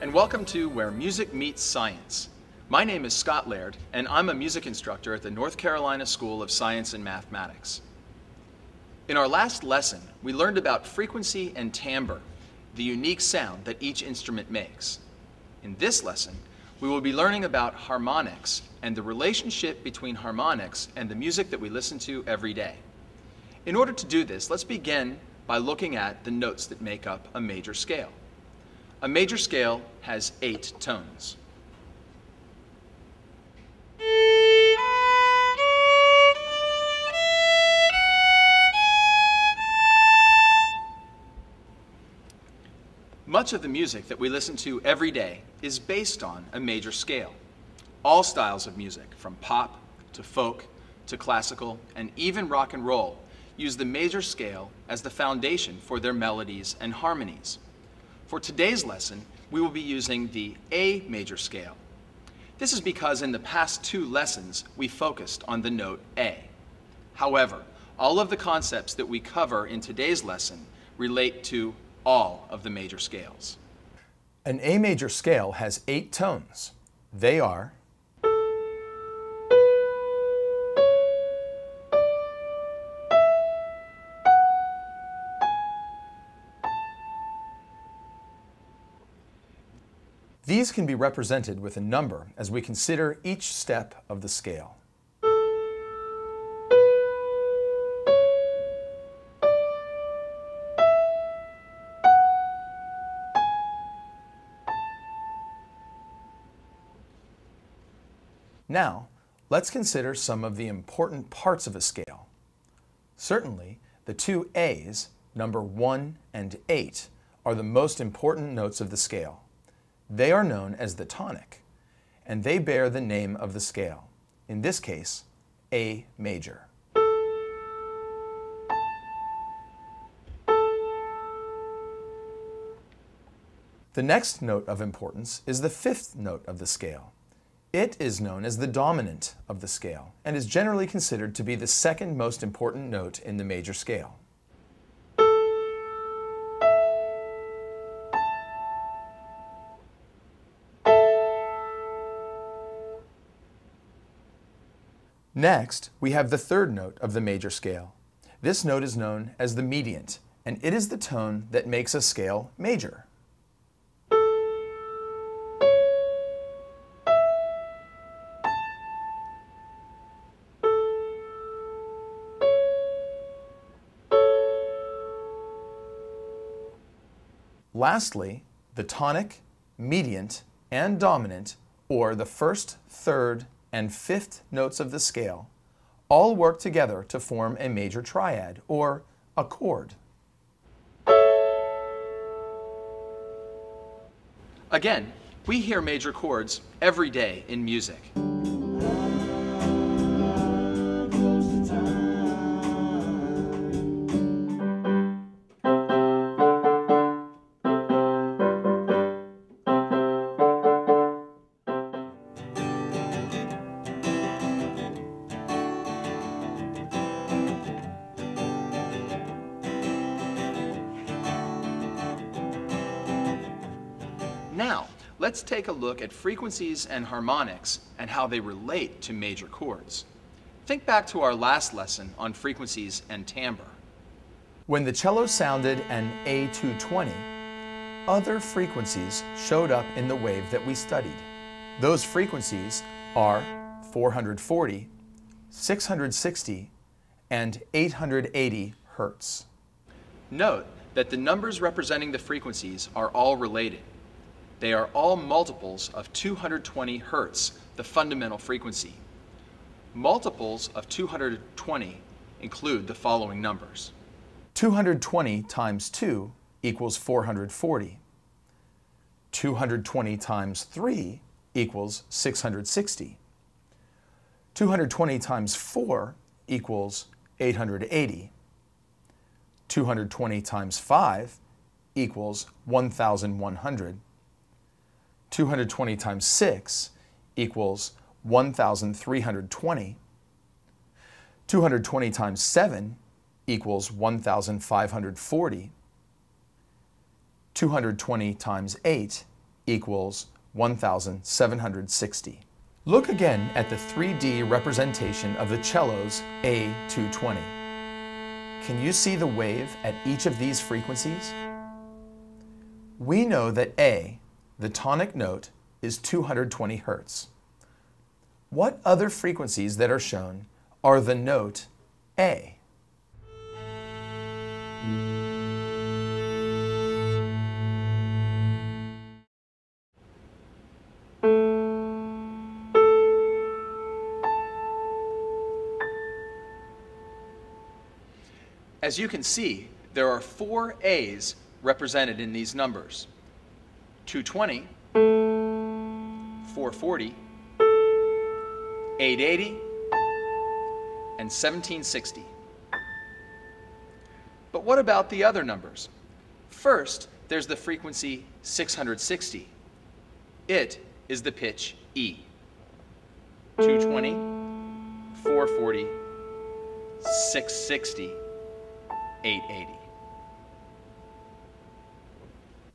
and welcome to Where Music Meets Science. My name is Scott Laird, and I'm a music instructor at the North Carolina School of Science and Mathematics. In our last lesson, we learned about frequency and timbre, the unique sound that each instrument makes. In this lesson, we will be learning about harmonics and the relationship between harmonics and the music that we listen to every day. In order to do this, let's begin by looking at the notes that make up a major scale. A major scale has 8 tones. Much of the music that we listen to every day is based on a major scale. All styles of music, from pop to folk to classical and even rock and roll, use the major scale as the foundation for their melodies and harmonies. For today's lesson, we will be using the A major scale. This is because in the past 2 lessons, we focused on the note A. However, all of the concepts that we cover in today's lesson relate to all of the major scales. An A major scale has 8 tones. They are These can be represented with a number as we consider each step of the scale. Now, let's consider some of the important parts of a scale. Certainly, the 2 A's, number 1 and 8, are the most important notes of the scale. They are known as the tonic, and they bear the name of the scale, in this case, A major. The next note of importance is the 5th note of the scale. It is known as the dominant of the scale and is generally considered to be the second most important note in the major scale. Next, we have the 3rd note of the major scale. This note is known as the mediant, and it is the tone that makes a scale major. Lastly, the tonic, mediant, and dominant, or the 1st, 3rd, and 5th notes of the scale, all work together to form a major triad, or a chord. Again, we hear major chords every day in music. Now, let's take a look at frequencies and harmonics and how they relate to major chords. Think back to our last lesson on frequencies and timbre. When the cello sounded an A220, other frequencies showed up in the wave that we studied. Those frequencies are 440, 660, and 880 hertz. Note that the numbers representing the frequencies are all related. They are all multiples of 220 hertz, the fundamental frequency. Multiples of 220 include the following numbers. 220 times 2 equals 440. 220 times 3 equals 660. 220 times 4 equals 880. 220 times 5 equals 1,100. 220 times 6 equals 1,320. 220 times 7 equals 1,540. 220 times 8 equals 1,760. Look again at the 3D representation of the cello's A220. Can you see the wave at each of these frequencies? We know that A, the tonic note, is 220 Hertz. What other frequencies that are shown are the note A? As you can see, there are 4 A's represented in these numbers: 220, 440, 880, and 1760. But what about the other numbers? First, there's the frequency 660. It is the pitch E. 220, 440, 660, 880.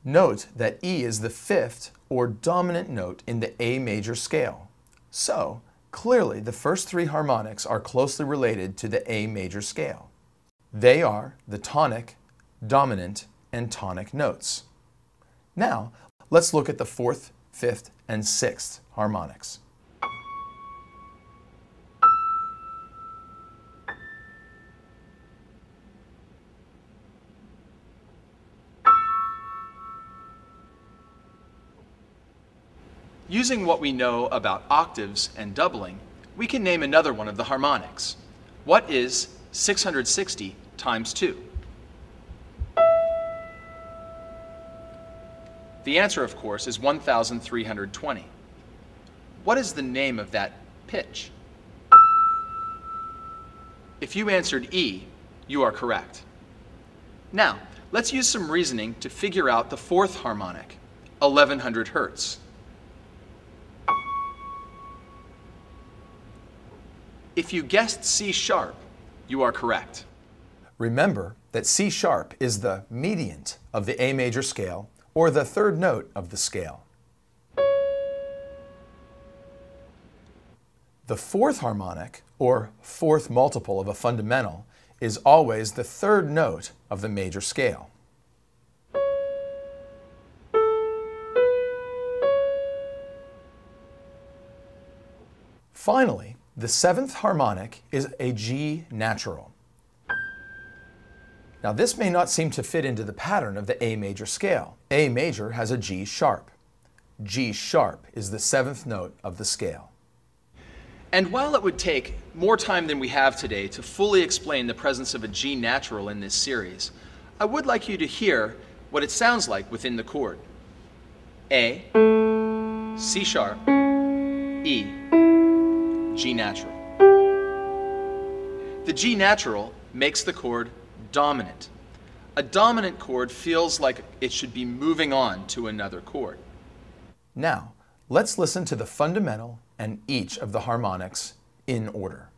Note that E is the 5th or dominant note in the A major scale. So, clearly the first 3 harmonics are closely related to the A major scale. They are the tonic, dominant, and tonic notes. Now, let's look at the 4th, 5th, and 6th harmonics. Using what we know about octaves and doubling, we can name another one of the harmonics. What is 660 times 2? The answer, of course, is 1,320. What is the name of that pitch? If you answered E, you are correct. Now, let's use some reasoning to figure out the 4th harmonic, 1100 Hertz. If you guessed C sharp, you are correct. Remember that C sharp is the mediant of the A major scale, or the 3rd note of the scale. The 4th harmonic, or 4th multiple of a fundamental, is always the 3rd note of the major scale. Finally, the 7th harmonic is a G natural. Now this may not seem to fit into the pattern of the A major scale. A major has a G sharp. G sharp is the 7th note of the scale. And while it would take more time than we have today to fully explain the presence of a G natural in this series, I would like you to hear what it sounds like within the chord. A, C sharp, E, G natural. The G natural makes the chord dominant. A dominant chord feels like it should be moving on to another chord. Now, let's listen to the fundamental and each of the harmonics in order.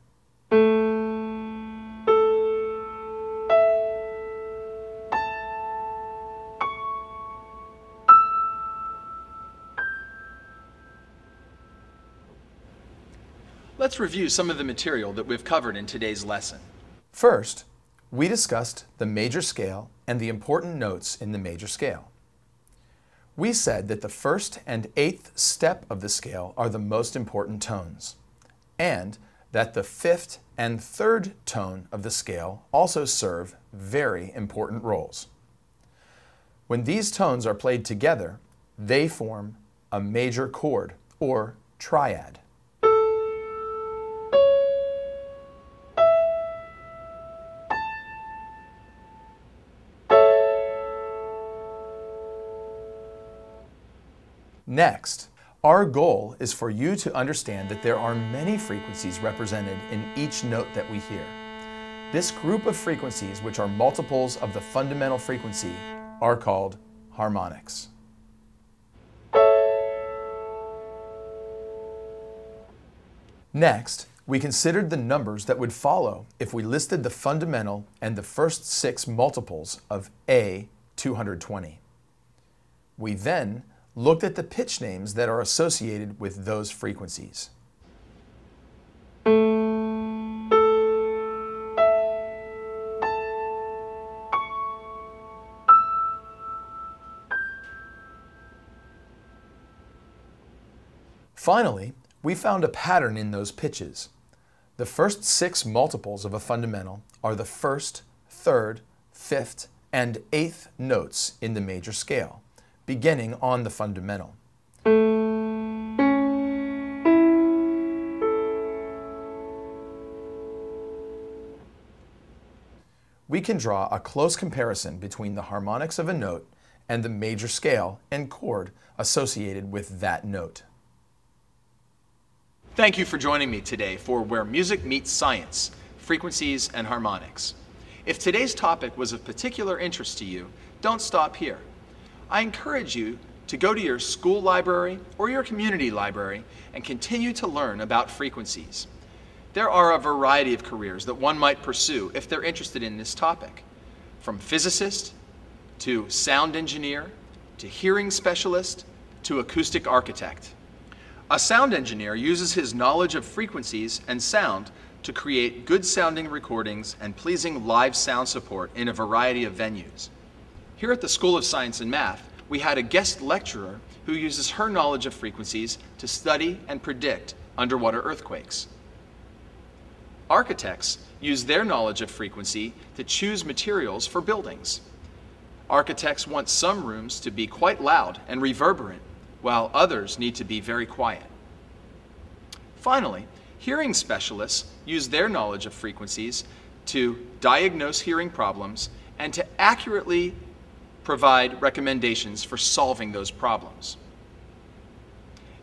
Let's review some of the material that we've covered in today's lesson. First, we discussed the major scale and the important notes in the major scale. We said that the 1st and 8th step of the scale are the most important tones, and that the 5th and 3rd tone of the scale also serve very important roles. When these tones are played together, they form a major chord, or triad. Next, our goal is for you to understand that there are many frequencies represented in each note that we hear. This group of frequencies, which are multiples of the fundamental frequency, are called harmonics. Next, we considered the numbers that would follow if we listed the fundamental and the first 6 multiples of A 220. We then looked at the pitch names that are associated with those frequencies. Finally, we found a pattern in those pitches. The first 6 multiples of a fundamental are the first, third, fifth, and eighth notes in the major scale, beginning on the fundamental. We can draw a close comparison between the harmonics of a note and the major scale and chord associated with that note. Thank you for joining me today for Where Music Meets Science, Frequencies and Harmonics. If today's topic was of particular interest to you, don't stop here. I encourage you to go to your school library or your community library and continue to learn about frequencies. There are a variety of careers that one might pursue if they're interested in this topic, from physicist to sound engineer to hearing specialist to acoustic architect. A sound engineer uses his knowledge of frequencies and sound to create good sounding recordings and pleasing live sound support in a variety of venues. Here at the School of Science and Math, we had a guest lecturer who uses her knowledge of frequencies to study and predict underwater earthquakes. Architects use their knowledge of frequency to choose materials for buildings. Architects want some rooms to be quite loud and reverberant, while others need to be very quiet. Finally, hearing specialists use their knowledge of frequencies to diagnose hearing problems and to accurately provide recommendations for solving those problems.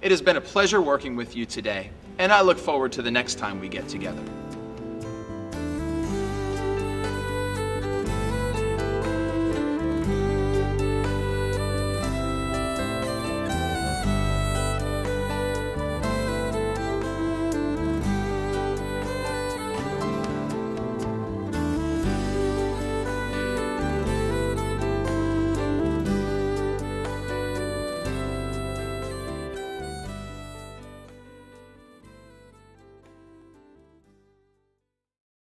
It has been a pleasure working with you today, and I look forward to the next time we get together.